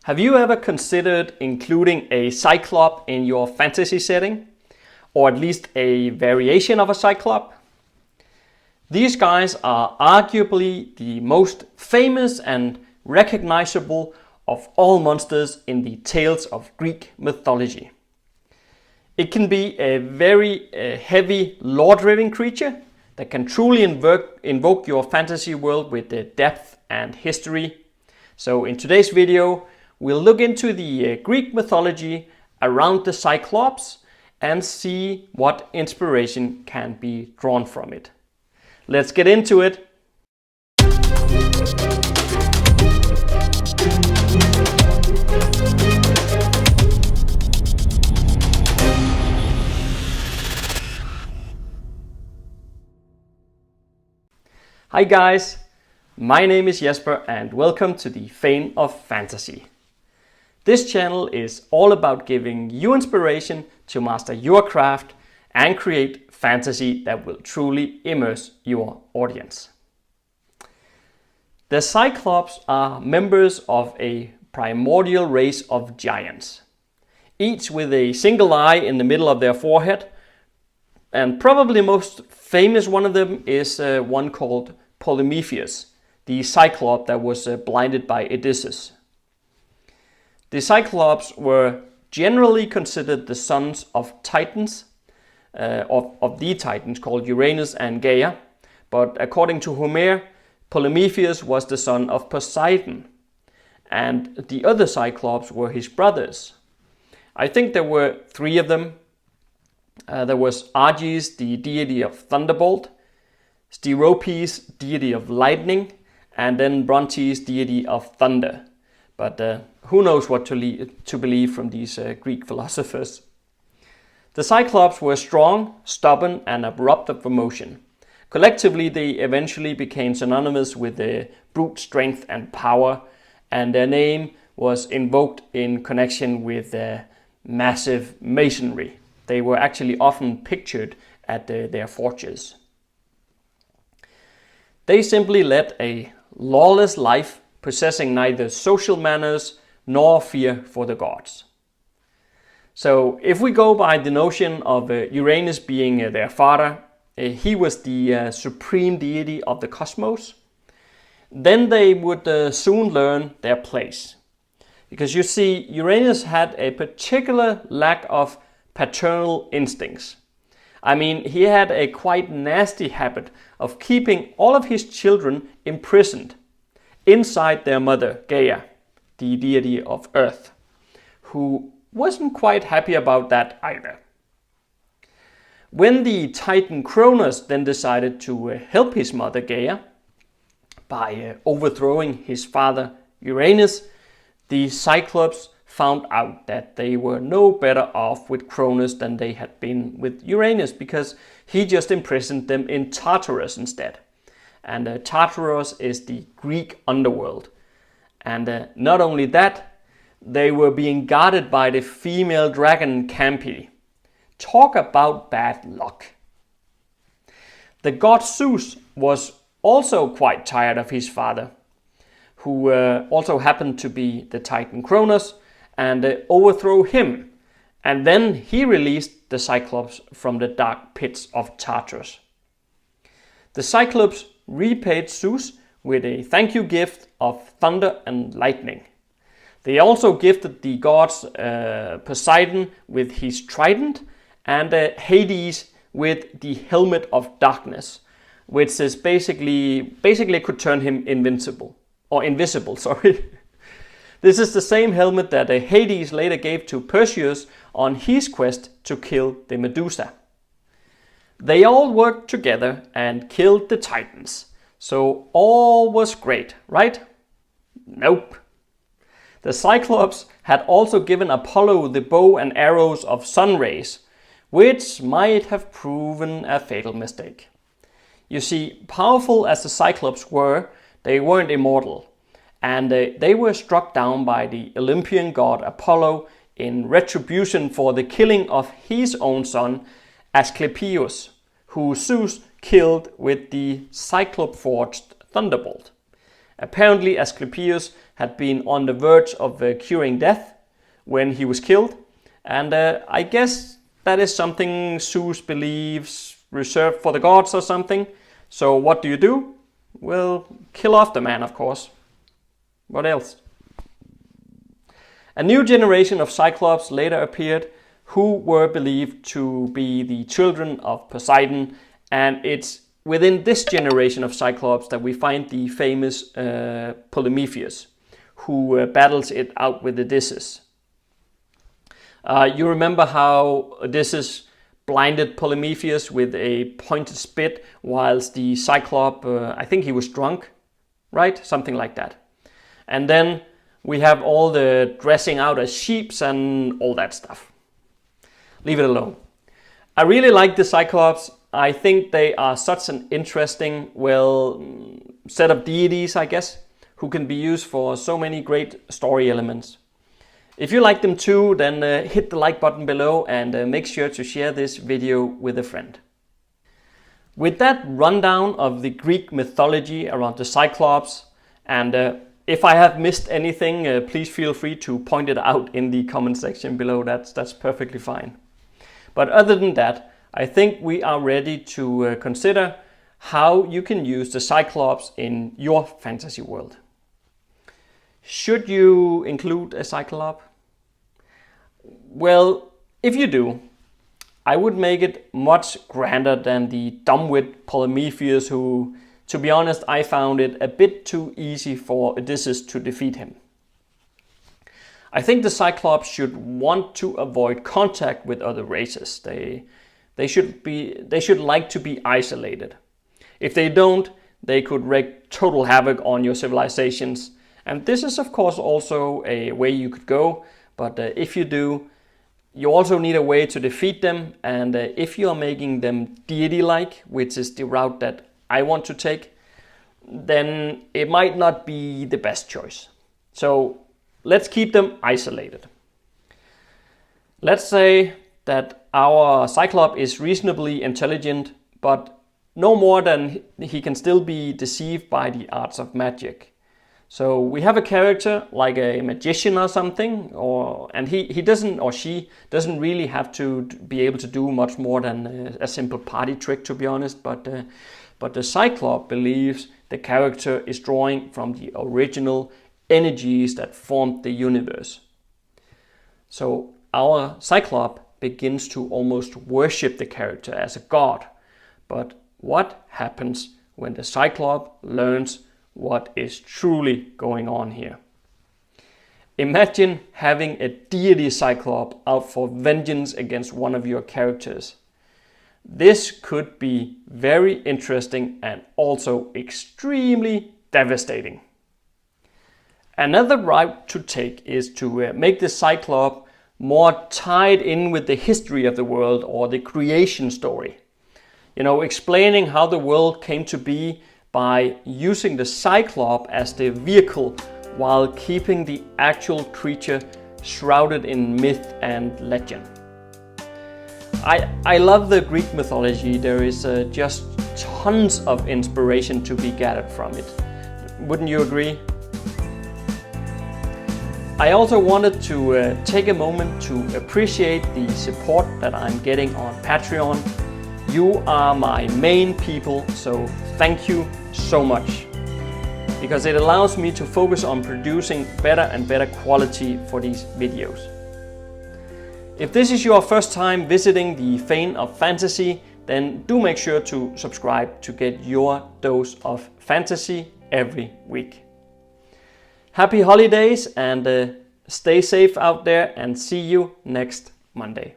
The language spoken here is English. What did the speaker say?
Have you ever considered including a Cyclop in your fantasy setting? Or at least a variation of a Cyclop? These guys are arguably the most famous and recognizable of all monsters in the tales of Greek mythology. It can be a very heavy lore-driven creature that can truly invoke your fantasy world with depth and history. So in today's video, we'll look into the Greek mythology around the Cyclops and see what inspiration can be drawn from it. Let's get into it. Hi guys, my name is Jesper and welcome to the Fane of Fantasy. This channel is all about giving you inspiration to master your craft and create fantasy that will truly immerse your audience. The Cyclops are members of a primordial race of giants, each with a single eye in the middle of their forehead, and probably most famous one of them is one called Polyphemus, the Cyclop that was blinded by Odysseus. The Cyclops were generally considered the sons of Titans, of the Titans called Uranus and Gaia, but according to Homer, Polyphemus was the son of Poseidon, and the other Cyclops were his brothers. I think there were three of them. There was Arges, the deity of thunderbolt, Steropes, deity of lightning, and then Brontes, deity of thunder. But who knows what to believe from these Greek philosophers. The Cyclops were strong, stubborn, and abrupt of emotion. Collectively, they eventually became synonymous with brute strength and power, and their name was invoked in connection with massive masonry. They were actually often pictured at their forges. They simply led a lawless life, possessing neither social manners nor fear for the gods. So if we go by the notion of Uranus being their father, he was the supreme deity of the cosmos, then they would soon learn their place. Because you see, Uranus had a particular lack of paternal instincts. I mean, he had a quite nasty habit of keeping all of his children imprisoned inside their mother, Gaia, the deity of Earth, who wasn't quite happy about that either. When the Titan Cronus then decided to help his mother, Gaia, by overthrowing his father, Uranus, the Cyclops found out that they were no better off with Cronus than they had been with Uranus, because he just imprisoned them in Tartarus instead. And Tartarus is the Greek underworld. And not only that, they were being guarded by the female dragon Campi. Talk about bad luck. The god Zeus was also quite tired of his father, who also happened to be the Titan Cronus, and overthrow him. And then he released the Cyclops from the dark pits of Tartarus. The Cyclops repaid Zeus with a thank you gift of thunder and lightning. They also gifted the gods Poseidon with his trident and Hades with the helmet of darkness, which is basically could turn him invisible. This is the same helmet that Hades later gave to Perseus on his quest to kill the Medusa. They all worked together and killed the Titans, so all was great, right? Nope. The Cyclops had also given Apollo the bow and arrows of sun rays, which might have proven a fatal mistake. You see, powerful as the Cyclops were, they weren't immortal, and they were struck down by the Olympian god Apollo in retribution for the killing of his own son Asclepius, who Zeus killed with the Cyclop-forged thunderbolt. Apparently Asclepius had been on the verge of curing death when he was killed, and I guess that is something Zeus believes reserved for the gods or something. So what do? Well, kill off the man, of course. What else? A new generation of Cyclops later appeared, who were believed to be the children of Poseidon, and it's within this generation of Cyclops that we find the famous Polyphemus, who battles it out with Odysseus. You remember how Odysseus blinded Polyphemus with a pointed spit whilst the Cyclop, I think he was drunk, right? Something like that. And then we have all the dressing out as sheeps and all that stuff. Leave it alone. I really like the Cyclops. I think they are such an interesting, set of deities, I guess, who can be used for so many great story elements. If you like them too, then hit the like button below and make sure to share this video with a friend. With that rundown of the Greek mythology around the Cyclops, and if I have missed anything, please feel free to point it out in the comment section below. That's perfectly fine. But other than that, I think we are ready to consider how you can use the Cyclops in your fantasy world. Should you include a Cyclop? Well, if you do, I would make it much grander than the dumbwit Polyphemus, who, to be honest, I found it a bit too easy for Odysseus to defeat him. I think the Cyclops should want to avoid contact with other races. They should like to be isolated. If they don't, they could wreak total havoc on your civilizations. And this is of course also a way you could go, but if you do, you also need a way to defeat them, and if you are making them deity-like, which is the route that I want to take, then it might not be the best choice. So let's keep them isolated. Let's say that our Cyclops is reasonably intelligent, but no more than he can still be deceived by the arts of magic. So we have a character like a magician or something, and he doesn't, or she doesn't really have to be able to do much more than a simple party trick, to be honest. But the Cyclops believes the character is drawing from the original energies that formed the universe. So our Cyclops begins to almost worship the character as a god. But what happens when the Cyclops learns what is truly going on here? Imagine having a deity Cyclops out for vengeance against one of your characters. This could be very interesting and also extremely devastating. Another route to take is to make the Cyclops more tied in with the history of the world or the creation story. Explaining how the world came to be by using the Cyclops as the vehicle while keeping the actual creature shrouded in myth and legend. I love the Greek mythology. There is just tons of inspiration to be gathered from it. Wouldn't you agree? I also wanted to take a moment to appreciate the support that I'm getting on Patreon. You are my main people, so thank you so much, because it allows me to focus on producing better and better quality for these videos. If this is your first time visiting the Fane of Fantasy, then do make sure to subscribe to get your dose of fantasy every week. Happy holidays and stay safe out there, and see you next Monday.